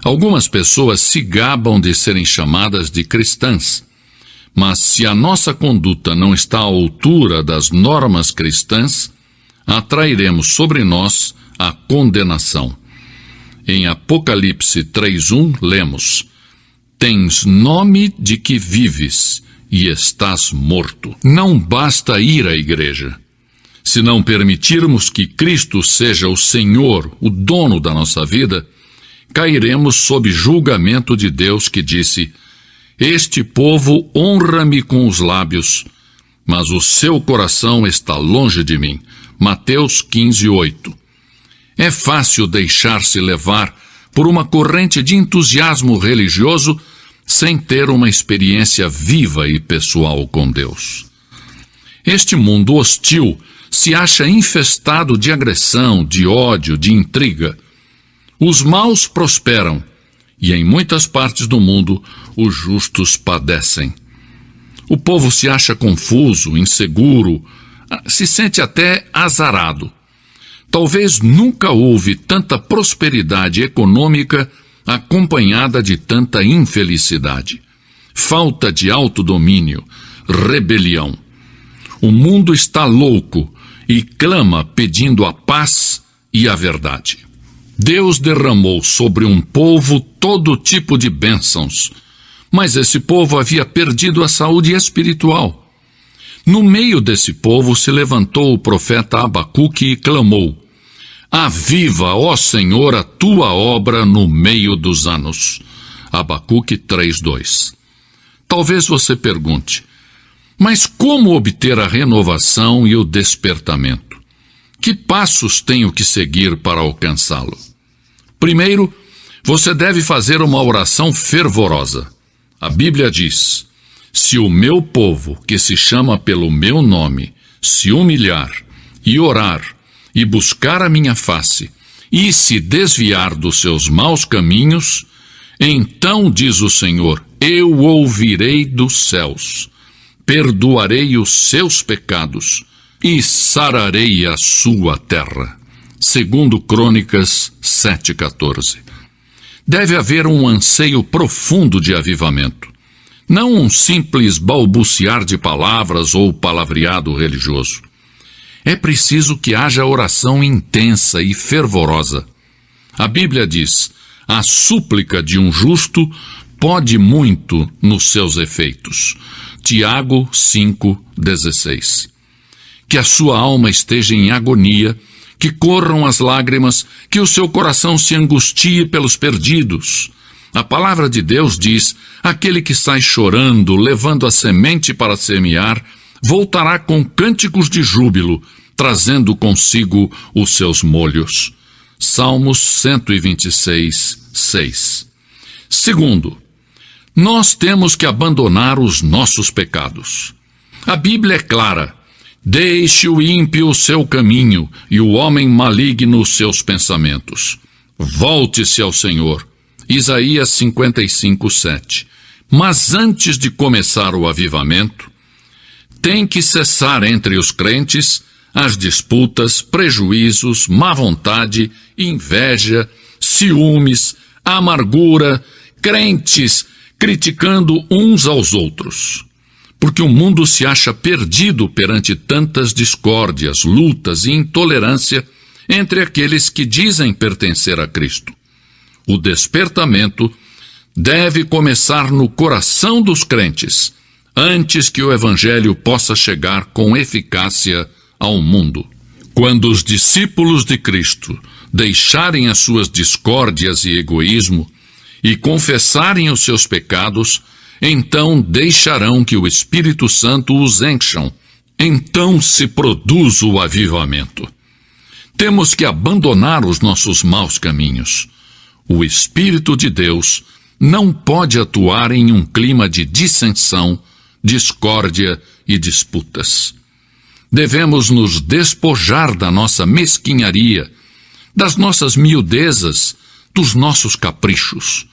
Algumas pessoas se gabam de serem chamadas de cristãs, mas se a nossa conduta não está à altura das normas cristãs, atrairemos sobre nós a condenação. Em Apocalipse 3:1, lemos: Tens nome de que vives e estás morto. Não basta ir à igreja. Se não permitirmos que Cristo seja o Senhor, o dono da nossa vida, cairemos sob julgamento de Deus, que disse: Este povo honra-me com os lábios, mas o seu coração está longe de mim. Mateus 15:8. É fácil deixar-se levar por uma corrente de entusiasmo religioso sem ter uma experiência viva e pessoal com Deus. Este mundo hostil se acha infestado de agressão, de ódio, de intriga. Os maus prosperam e em muitas partes do mundo os justos padecem. O povo se acha confuso, inseguro, se sente até azarado. Talvez nunca houve tanta prosperidade econômica acompanhada de tanta infelicidade, falta de autodomínio, rebelião. O mundo está louco e clama pedindo a paz e a verdade. Deus derramou sobre um povo todo tipo de bênçãos, mas esse povo havia perdido a saúde espiritual. No meio desse povo se levantou o profeta Abacuque e clamou: Aviva, ó Senhor, a tua obra no meio dos anos. Abacuque 3:2. Talvez você pergunte: mas como obter a renovação e o despertamento? Que passos tenho que seguir para alcançá-lo? Primeiro, você deve fazer uma oração fervorosa. A Bíblia diz: se o meu povo, que se chama pelo meu nome, se humilhar e orar e buscar a minha face e se desviar dos seus maus caminhos, então, diz o Senhor, eu ouvirei dos céus, perdoarei os seus pecados e sararei a sua terra. Segundo Crônicas 7:14. Deve haver um anseio profundo de avivamento, não um simples balbuciar de palavras ou palavreado religioso. É preciso que haja oração intensa e fervorosa. A Bíblia diz: a súplica de um justo pode muito nos seus efeitos. Tiago 5:16. Que a sua alma esteja em agonia, que corram as lágrimas, que o seu coração se angustie pelos perdidos. A palavra de Deus diz: aquele que sai chorando, levando a semente para semear, voltará com cânticos de júbilo, trazendo consigo os seus molhos. Salmos 126:6. Segundo, nós temos que abandonar os nossos pecados. A Bíblia é clara: deixe o ímpio o seu caminho e o homem maligno os seus pensamentos. Volte-se ao Senhor. Isaías 55:7. Mas antes de começar o avivamento, tem que cessar entre os crentes as disputas, prejuízos, má vontade, inveja, ciúmes, amargura, crentes criticando uns aos outros. Porque o mundo se acha perdido perante tantas discórdias, lutas e intolerância entre aqueles que dizem pertencer a Cristo. O despertamento deve começar no coração dos crentes, antes que o Evangelho possa chegar com eficácia ao mundo. Quando os discípulos de Cristo deixarem as suas discórdias e egoísmo e confessarem os seus pecados, então deixarão que o Espírito Santo os encham. Então se produz o avivamento. Temos que abandonar os nossos maus caminhos. O Espírito de Deus não pode atuar em um clima de dissensão, discórdia e disputas. Devemos nos despojar da nossa mesquinharia, das nossas miudezas, dos nossos caprichos.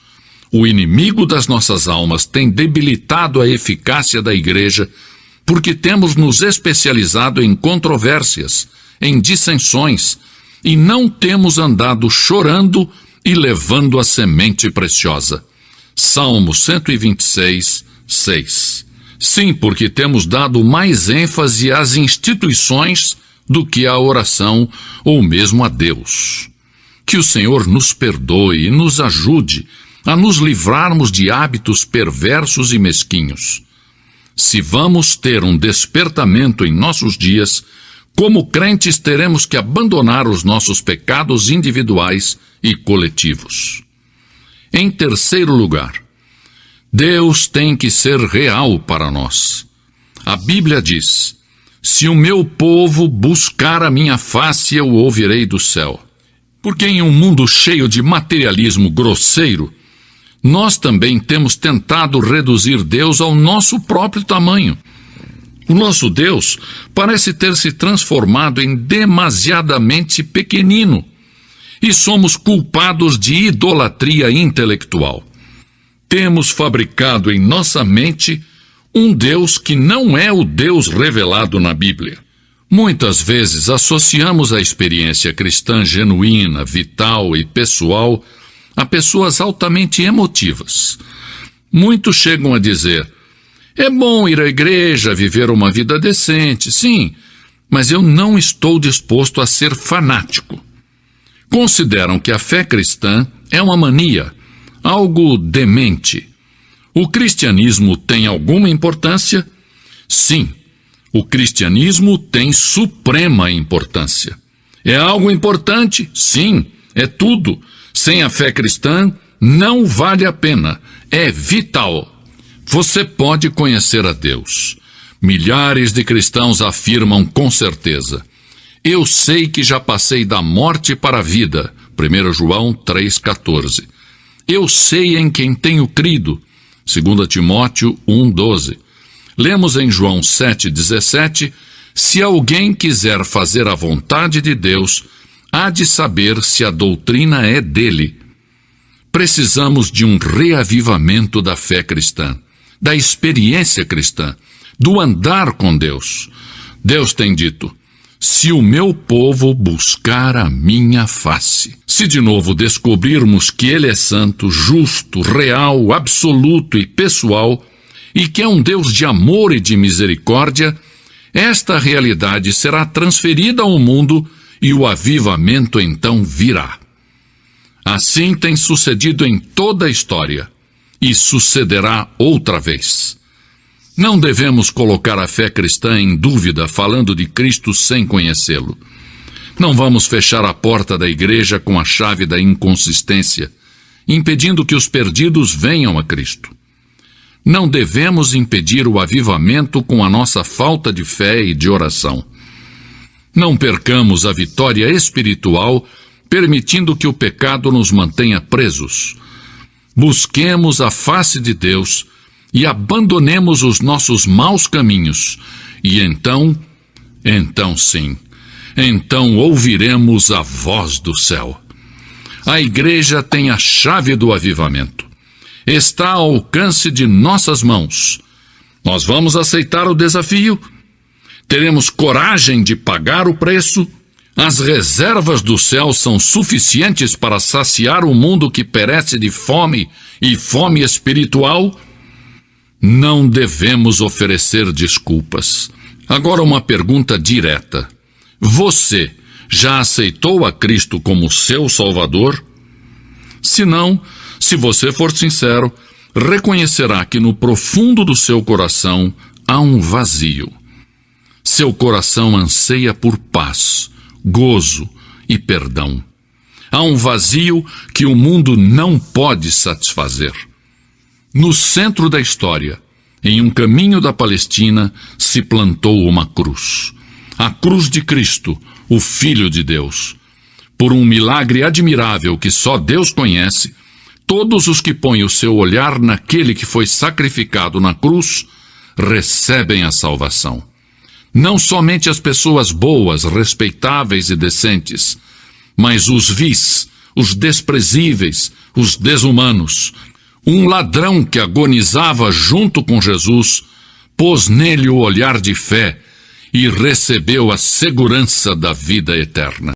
O inimigo das nossas almas tem debilitado a eficácia da igreja porque temos nos especializado em controvérsias, em dissensões, e não temos andado chorando e levando a semente preciosa. Salmo 126, 6. Sim, porque temos dado mais ênfase às instituições do que à oração ou mesmo a Deus. Que o Senhor nos perdoe e nos ajude a nos livrarmos de hábitos perversos e mesquinhos. Se vamos ter um despertamento em nossos dias, como crentes teremos que abandonar os nossos pecados individuais e coletivos. Em terceiro lugar, Deus tem que ser real para nós. A Bíblia diz: se o meu povo buscar a minha face, eu o ouvirei do céu. Porque em um mundo cheio de materialismo grosseiro, nós também temos tentado reduzir Deus ao nosso próprio tamanho. O nosso Deus parece ter se transformado em demasiadamente pequenino, e somos culpados de idolatria intelectual. Temos fabricado em nossa mente um Deus que não é o Deus revelado na Bíblia. Muitas vezes associamos a experiência cristã genuína, vital e pessoal a pessoas altamente emotivas. Muitos chegam a dizer: é bom ir à igreja, viver uma vida decente, sim, mas eu não estou disposto a ser fanático. Consideram que a fé cristã é uma mania, algo demente. O cristianismo tem alguma importância? Sim, o cristianismo tem suprema importância. É algo importante? Sim, é tudo. Sem a fé cristã, não vale a pena. É vital. Você pode conhecer a Deus. Milhares de cristãos afirmam com certeza: eu sei que já passei da morte para a vida. 1 João 3,14. Eu sei em quem tenho crido. 2 Timóteo 1,12. Lemos em João 7,17: se alguém quiser fazer a vontade de Deus, há de saber se a doutrina é dele. Precisamos de um reavivamento da fé cristã, da experiência cristã, do andar com Deus. Deus tem dito: se o meu povo buscar a minha face. Se de novo descobrirmos que Ele é santo, justo, real, absoluto e pessoal, e que é um Deus de amor e de misericórdia, esta realidade será transferida ao mundo e o avivamento então virá. Assim tem sucedido em toda a história, e sucederá outra vez. Não devemos colocar a fé cristã em dúvida falando de Cristo sem conhecê-lo. Não vamos fechar a porta da igreja com a chave da inconsistência, impedindo que os perdidos venham a Cristo. Não devemos impedir o avivamento com a nossa falta de fé e de oração. Não percamos a vitória espiritual permitindo que o pecado nos mantenha presos. Busquemos a face de Deus e abandonemos os nossos maus caminhos, e então ouviremos a voz do céu. A igreja tem a chave do avivamento. Está ao alcance de nossas mãos. Nós vamos aceitar o desafio? Teremos coragem de pagar o preço? As reservas do céu são suficientes para saciar o mundo que perece de fome e fome espiritual? Não devemos oferecer desculpas. Agora uma pergunta direta. Você já aceitou a Cristo como seu Salvador? Se não, se você for sincero, reconhecerá que no profundo do seu coração há um vazio. Seu coração anseia por paz, gozo e perdão. Há um vazio que o mundo não pode satisfazer. No centro da história, em um caminho da Palestina, se plantou uma cruz. A cruz de Cristo, o Filho de Deus. Por um milagre admirável que só Deus conhece, todos os que põem o seu olhar naquele que foi sacrificado na cruz, recebem a salvação. Não somente as pessoas boas, respeitáveis e decentes, mas os vis, os desprezíveis, os desumanos. Um ladrão que agonizava junto com Jesus, pôs nele o olhar de fé e recebeu a segurança da vida eterna.